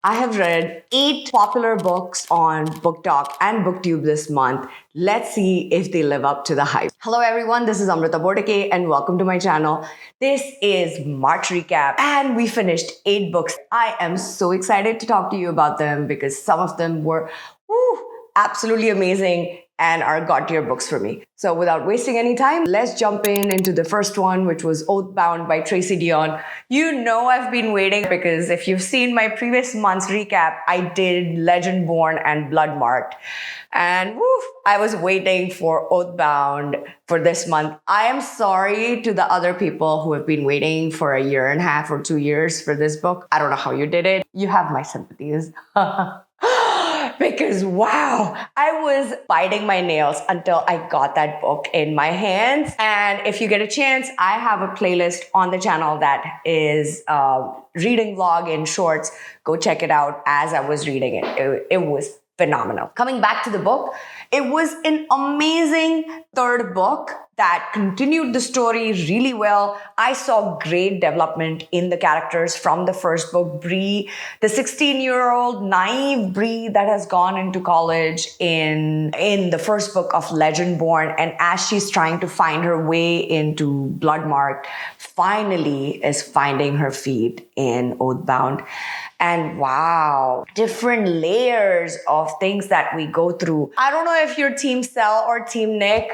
I have read 8 popular books on BookTok and BookTube this month. Let's see if they live up to the hype. Hello everyone, this is Amrita Bordake and welcome to my channel. This is March recap and we finished 8 books. I am so excited to talk to you about them because some of them were absolutely amazing and are god-tier books for me. So without wasting any time, let's jump into the first one, which was Oathbound by Tracy Deonn. You know I've been waiting because if you've seen my previous month's recap, I did Legendborn and Bloodmarked. And I was waiting for Oathbound for this month. I am sorry to the other people who have been waiting for a year and a half or 2 years for this book. I don't know how you did it. You have my sympathies. Because wow, I was biting my nails until I got that book in my hands. And if you get a chance, I have a playlist on the channel that is reading vlog in shorts. Go check it out as I was reading it. It was phenomenal. Coming back to the book, it was an amazing third book that continued the story really well. I saw great development in the characters from the first book. Bree, the 16-year-old naive Bree that has gone into college in the first book of Legendborn, and as she's trying to find her way into Bloodmarked, finally is finding her feet in Oathbound. And wow, different layers of things that we go through. I don't know if you're Team Cell or Team Nick.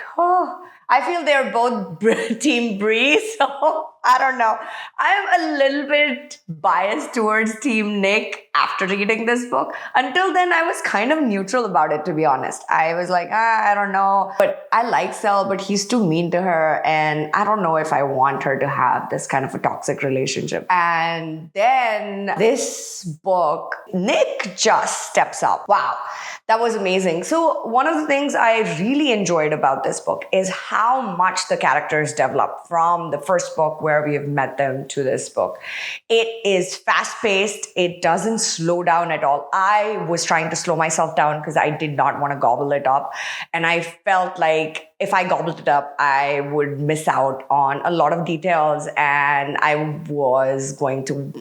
I feel they're both Team Bree, so I don't know. I'm a little bit biased towards Team Nick after reading this book. Until then, I was kind of neutral about it, to be honest. I was like, I don't know. But I like Cell, but he's too mean to her. And I don't know if I want her to have this kind of a toxic relationship. And then this book, Nick just steps up. Wow. That was amazing. So one of the things I really enjoyed about this book is how much the characters develop from the first book where we have met them to this book. It is fast-paced. It doesn't slow down at all. I was trying to slow myself down because I did not want to gobble it up. And I felt like if I gobbled it up, I would miss out on a lot of details and I was going to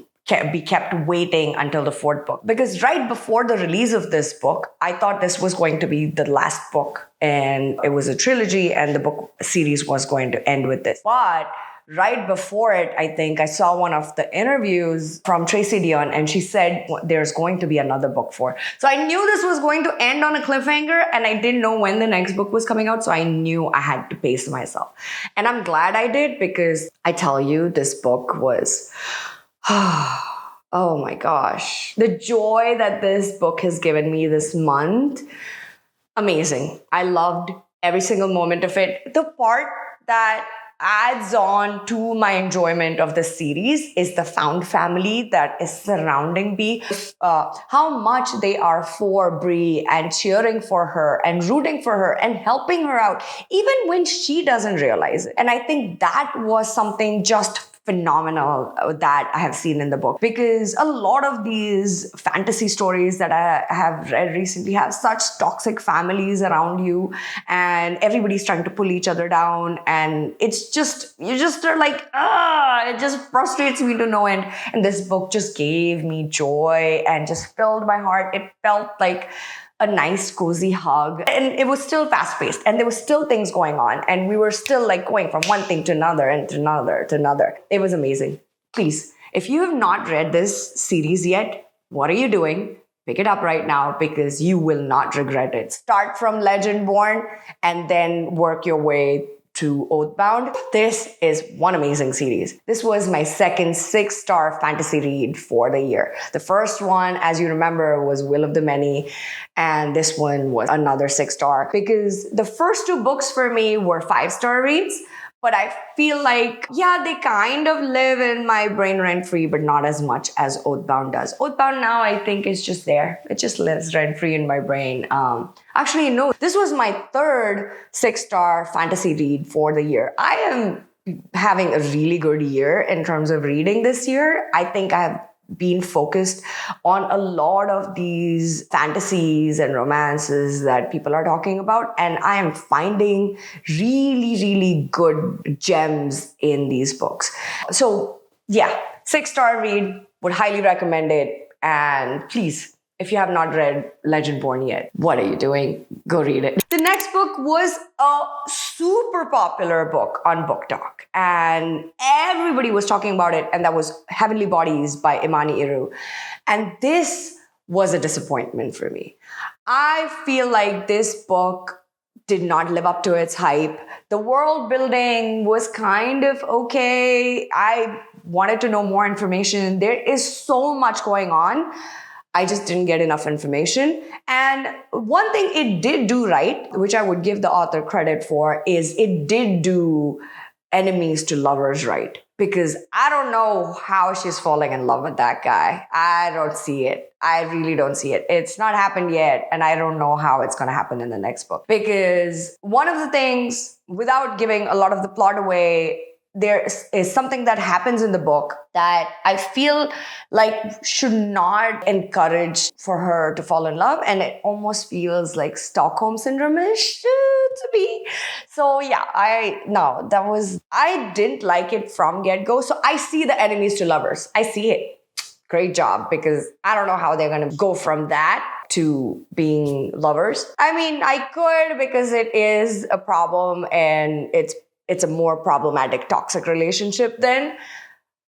be kept waiting until the fourth book. Because right before the release of this book, I thought this was going to be the last book and it was a trilogy and the book series was going to end with this. But right before it, I think I saw one of the interviews from Tracy Deonn and she said there's going to be another book 4. So I knew this was going to end on a cliffhanger and I didn't know when the next book was coming out. So I knew I had to pace myself. And I'm glad I did because I tell you, this book was... oh my gosh. The joy that this book has given me this month, amazing. I loved every single moment of it. The part that adds on to my enjoyment of the series is the found family that is surrounding Bee. How much they are for Bree and cheering for her and rooting for her and helping her out, even when she doesn't realize it. And I think that was something just phenomenal that I have seen in the book, because a lot of these fantasy stories that I have read recently have such toxic families around you and everybody's trying to pull each other down and it's just, you just are like, it just frustrates me to no end. And this book just gave me joy and just filled my heart. It felt like a nice cozy hug, and it was still fast-paced and there was still things going on and we were still like going from one thing to another and to another to another. It was amazing. Please, if you have not read this series yet, what are you doing? Pick it up right now because you will not regret it. Start from Legendborn and then work your way to Oathbound. This is one amazing series. This was my second 6-star fantasy read for the year. The first one, as you remember, was Will of the Many, and this one was another 6-star because the first 2 books for me were 5-star reads, but I feel like, yeah, they kind of live in my brain rent-free, but not as much as Oathbound does. Oathbound now, I think, is just there. It just lives rent-free in my brain. Actually, no, this was my third 6-star fantasy read for the year. I am having a really good year in terms of reading this year. I think I have been focused on a lot of these fantasies and romances that people are talking about. And I am finding really, really good gems in these books. So yeah, 6-star read, would highly recommend it. And please, if you have not read Legend Born yet, what are you doing? Go read it. The next book was a super popular book on BookTok, and everybody was talking about it, and that was Heavenly Bodies by Imani Iru. And this was a disappointment for me. I feel like this book did not live up to its hype. The world building was kind of okay. I wanted to know more information. There is so much going on. I just didn't get enough information. And one thing it did do right, which I would give the author credit for, is it did do enemies to lovers right. Because I don't know how she's falling in love with that guy. I don't see it. I really don't see it. It's not happened yet, and I don't know how it's going to happen in the next book. Because one of the things, without giving a lot of the plot away, there is something that happens in the book that I feel like should not encourage for her to fall in love. And it almost feels like Stockholm syndrome-ish to me. So yeah, I didn't like it from get-go. So I see the enemies to lovers. I see it. Great job, because I don't know how they're going to go from that to being lovers. I mean, I could, because it is a problem and it's a more problematic toxic relationship then.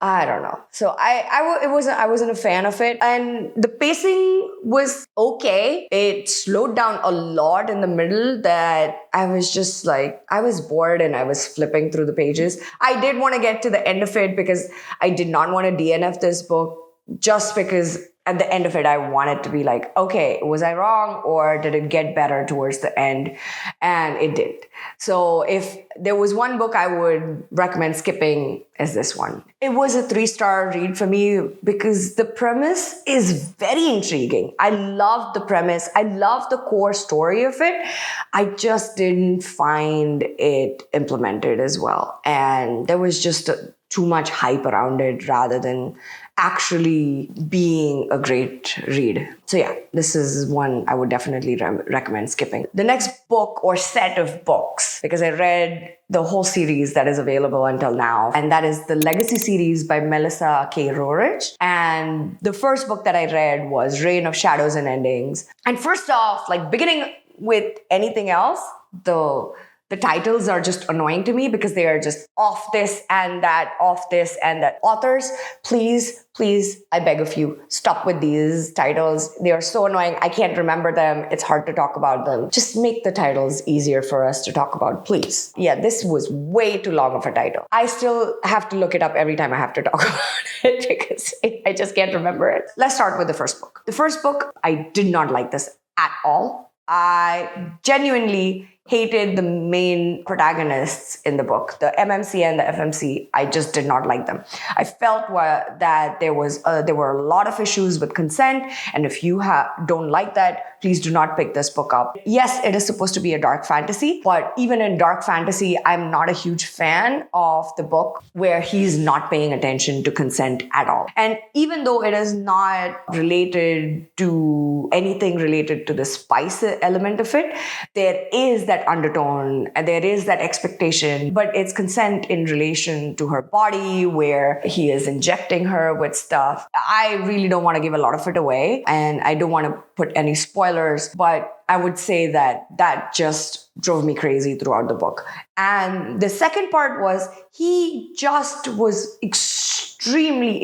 I don't know. So I wasn't a fan of it. And the pacing was okay. It slowed down a lot in the middle that I was just like, I was bored and I was flipping through the pages. I did want to get to the end of it because I did not want to DNF this book, just because at the end of it, I wanted to be like, okay, was I wrong, or did it get better towards the end? And it did. So if there was one book I would recommend skipping, is this one. It was a 3-star read for me because the premise is very intriguing. I loved the premise. I loved the core story of it. I just didn't find it implemented as well. And there was just too much hype around it rather than actually being a great read. So yeah, this is one I would definitely recommend skipping. The next book or set of books, because I read the whole series that is available until now, and that is the Legacy series by Melissa K. Rorich. And the first book that I read was Reign of Shadows and Endings. And first off, like beginning with anything else, the titles are just annoying to me because they are just off this and that. Authors, please, I beg of you, stop with these titles. They are so annoying. I can't remember them. It's hard to talk about them. Just make the titles easier for us to talk about, please. Yeah, this was way too long of a title. I still have to look it up every time I have to talk about it because I just can't remember it. Let's start with the first book. The first book, I did not like this at all. I genuinely hated the main protagonists in the book, the MMC and the FMC. I just did not like them. I felt that there were a lot of issues with consent, and if you don't like that, please do not pick this book up. Yes, it is supposed to be a dark fantasy, but even in dark fantasy, I'm not a huge fan of the book where he's not paying attention to consent at all. And even though it is not related to anything related to the spice element of it, there is that undertone and there is that expectation, but it's consent in relation to her body where he is injecting her with stuff. I really don't want to give a lot of it away, and I don't want to put any spoilers, but I would say that just drove me crazy throughout the book. And the second part was he just was extremely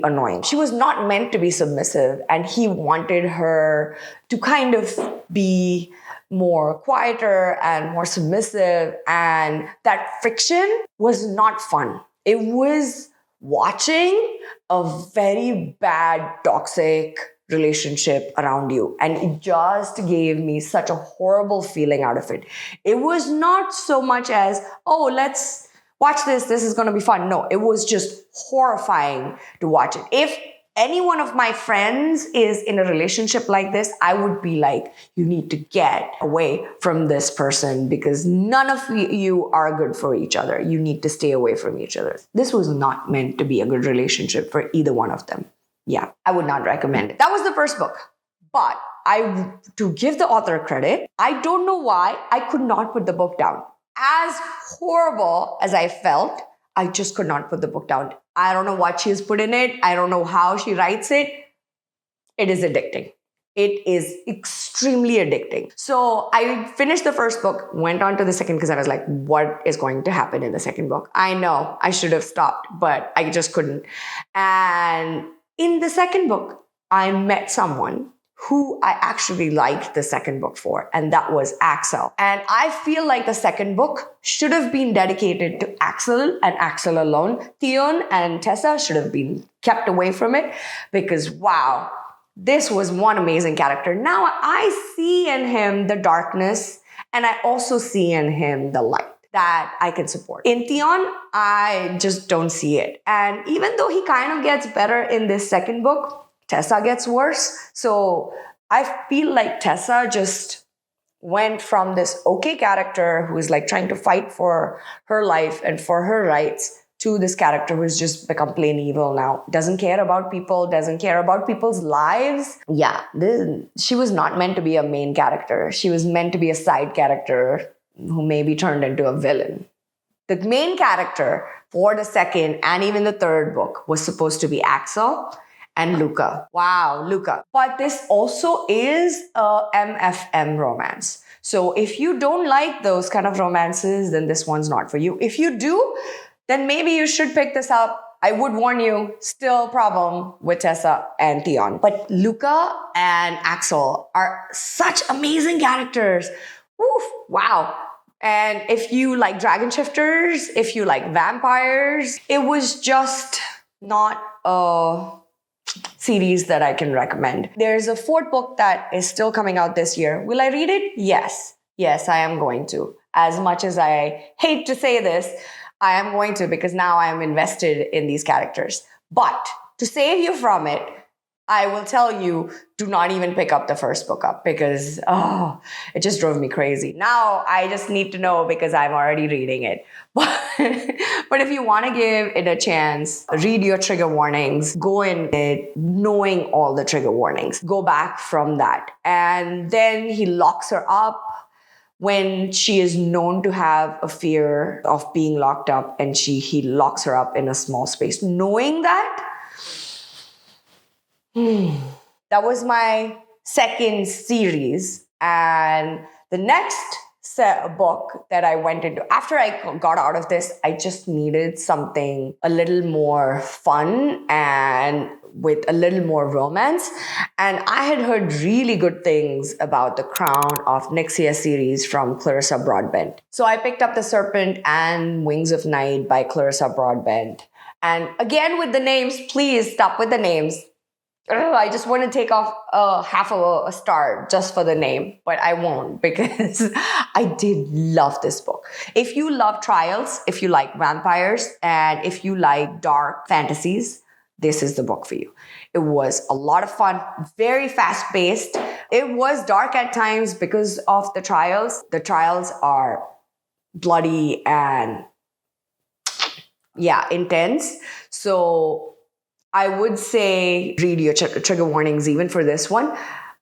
annoying. She was not meant to be submissive, and he wanted her to kind of be more quieter and more submissive, and that friction was not fun. It was watching a very bad toxic relationship around you, and it just gave me such a horrible feeling out of it. It was not so much as, oh, let's watch this is going to be fun. No, it was just horrifying to watch it. If any one of my friends is in a relationship like this, I would be like, you need to get away from this person because none of you are good for each other. You need to stay away from each other. This was not meant to be a good relationship for either one of them. Yeah, I would not recommend it. That was the first book. But to give the author credit, I don't know why I could not put the book down. As horrible as I felt, I just could not put the book down. I don't know what she's put in it. I don't know how she writes it. It is addicting. It is extremely addicting. So I finished the first book, went on to the second because I was like, what is going to happen in the second book? I know I should have stopped, but I just couldn't. And in the second book, I met someone who I actually liked the second book for, and that was Axel. And I feel like the second book should have been dedicated to Axel and Axel alone. Theon and Tessa should have been kept away from it because, wow, this was one amazing character. Now I see in him the darkness, and I also see in him the light that I can support. In Theon, I just don't see it. And even though he kind of gets better in this second book, Tessa gets worse. So I feel like Tessa just went from this okay character who is like trying to fight for her life and for her rights to this character who's just become plain evil now. Doesn't care about people, doesn't care about people's lives. Yeah, she was not meant to be a main character. She was meant to be a side character who maybe turned into a villain. The main character for the second and even the third book was supposed to be Axel and Luca. Wow, Luca. But this also is a MFM romance. So if you don't like those kind of romances, then this one's not for you. If you do, then maybe you should pick this up. I would warn you, still problem with Tessa and Theon. But Luca and Axel are such amazing characters. Oof, wow. And if you like dragon shifters, if you like vampires, it was just not a series that I can recommend. There's a fourth book that is still coming out this year. Will I read it? Yes. Yes, I am going to. As much as I hate to say this, I am going to, because now I am invested in these characters. But to save you from it, I will tell you, do not even pick up the first book up because, it just drove me crazy. Now I just need to know because I'm already reading it. But if you want to give it a chance, read your trigger warnings, go in it knowing all the trigger warnings, go back from that. And then he locks her up when she is known to have a fear of being locked up, and he locks her up in a small space. Knowing that, that was my second series. And the next book that I went into, after I got out of this, I just needed something a little more fun and with a little more romance. And I had heard really good things about the Crown of Nyxia series from Clarissa Broadbent. So I picked up The Serpent and Wings of Night by Clarissa Broadbent. And again, with the names, please stop with the names. I just want to take off half of a star just for the name, but I won't because I did love this book. If you love trials, if you like vampires, and if you like dark fantasies, this is the book for you. It was a lot of fun, very fast-paced. It was dark at times because of the trials. The trials are bloody and, intense. So I would say read your trigger warnings even for this one,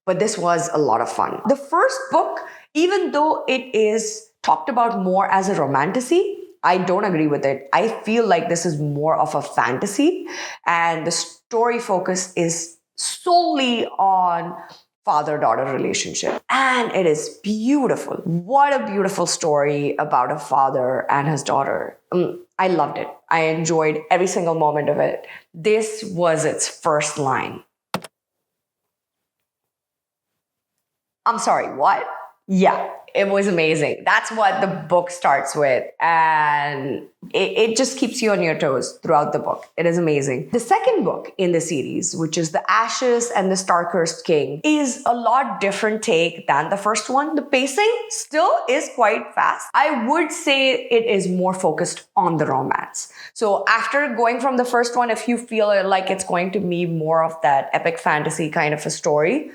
but this was a lot of fun. The first book, even though it is talked about more as a romantasy, I don't agree with it. I feel like this is more of a fantasy, and the story focus is solely on father-daughter relationship. And it is beautiful. What a beautiful story about a father and his daughter. I loved it. I enjoyed every single moment of it. This was its first line. I'm sorry, what? Yeah, it was amazing. That's what the book starts with. And it just keeps you on your toes throughout the book. It is amazing. The second book in the series, which is The Ashes and the Star-Cursed King, is a lot different take than the first one. The pacing still is quite fast. I would say it is more focused on the romance. So after going from the first one, if you feel like it's going to be more of that epic fantasy kind of a story,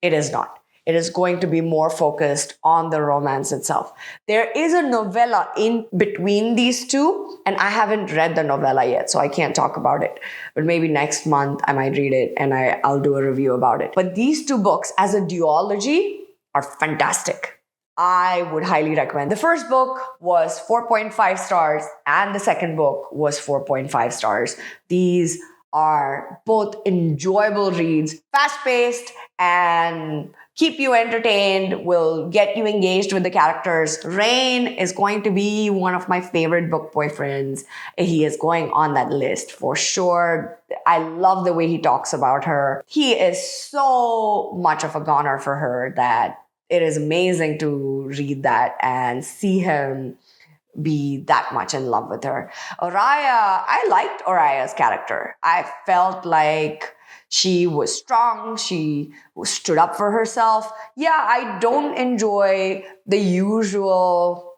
it is not. It is going to be more focused on the romance itself. There is a novella in between these two, and I haven't read the novella yet, so I can't talk about it. But maybe next month I might read it and I'll do a review about it. But these two books as a duology are fantastic. I would highly recommend. The first book was 4.5 stars and the second book was 4.5 stars. These are both enjoyable reads, fast-paced and keep you entertained, will get you engaged with the characters. Rain is going to be one of my favorite book boyfriends. He is going on that list for sure. I love the way he talks about her. He is so much of a goner for her that it is amazing to read that and see him be that much in love with her. Oriah, I liked Oriah's character. I felt like she was strong. She stood up for herself. Yeah, I don't enjoy the usual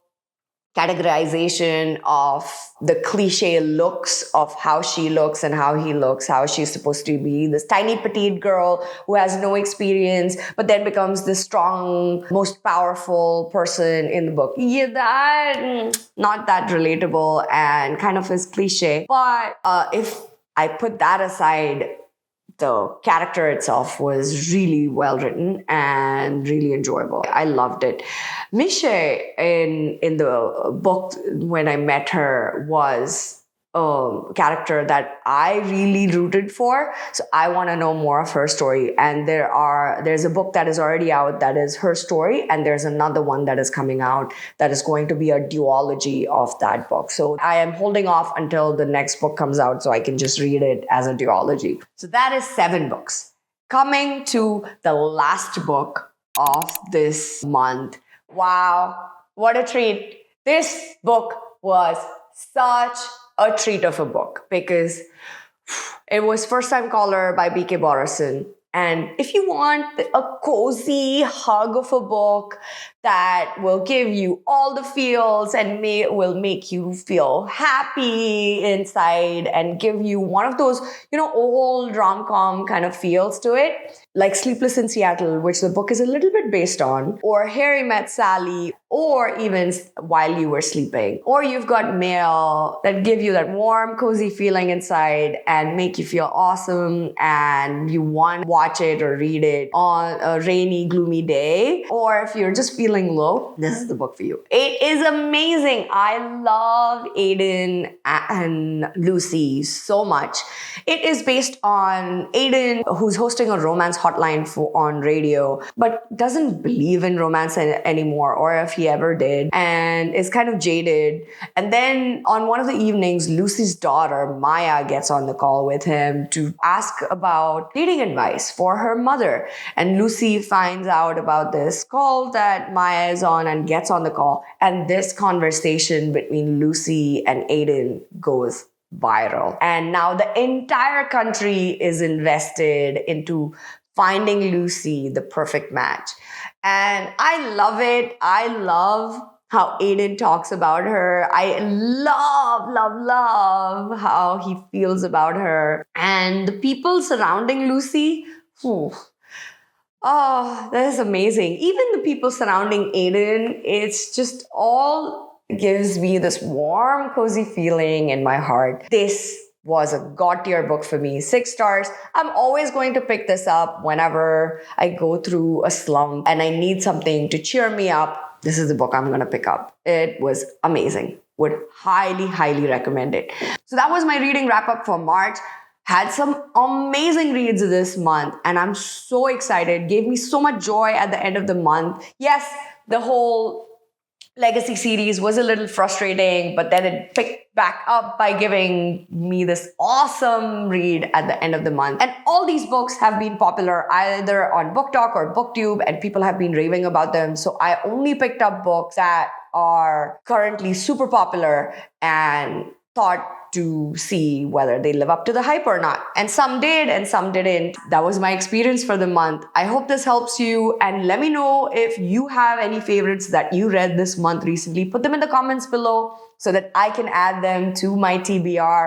categorization of the cliche looks of how she looks and how he looks, how she's supposed to be this tiny petite girl who has no experience, but then becomes the strong, most powerful person in the book. Yeah, that, not that relatable and kind of is cliche. But if I put that aside, the character itself was really well written and really enjoyable. I loved it. Miche in the book, when I met her, was a character that I really rooted for. So I want to know more of her story. And there's a book that is already out that is her story, and there's another one that is coming out that is going to be a duology of that book. So I am holding off until the next book comes out so I can just read it as a duology. So that is 7 books. Coming to the last book of this month. Wow, what a treat. This book was such a treat of a book because it was First Time Caller by B.K. Borison. And if you want a cozy hug of a book that will give you all the feels and will make you feel happy inside and give you one of those, old rom-com kind of feels to it, like Sleepless in Seattle, which the book is a little bit based on, or Harry Met Sally, or even While You Were Sleeping. Or you've got Mail that give you that warm, cozy feeling inside and make you feel awesome and you want to watch it or read it on a rainy, gloomy day. Or if you're just feeling low, this is the book for you. It is amazing. I love Aiden and Lucy so much. It is based on Aiden, who's hosting a romance hotline on radio, but doesn't believe in romance anymore, or if he ever did, and is kind of jaded. And then on one of the evenings, Lucy's daughter, Maya, gets on the call with him to ask about dating advice for her mother. And Lucy finds out about this call that Maya is on and gets on the call. And this conversation between Lucy and Aiden goes viral. And now the entire country is invested into finding Lucy the perfect match. And I love it. I love how Aiden talks about her. I love how he feels about her. And the people surrounding Lucy, oh, that is amazing. Even the people surrounding Aiden, it's just all gives me this warm, cozy feeling in my heart. This was a god-tier book for me. 6 stars. I'm always going to pick this up whenever I go through a slump and I need something to cheer me up. This is the book I'm going to pick up. It was amazing. Would highly, highly recommend it. So that was my reading wrap-up for March. Had some amazing reads this month and I'm so excited. Gave me so much joy at the end of the month. Yes, the whole Legacy series was a little frustrating, but then it picked back up by giving me this awesome read at the end of the month. And all these books have been popular either on BookTok or BookTube, and people have been raving about them. So I only picked up books that are currently super popular and thought to see whether they live up to the hype or not. And some did and some didn't. That was my experience for the month. I hope this helps you, and let me know if you have any favorites that you read this month recently. Put them in the comments below so that I can add them to my TBR.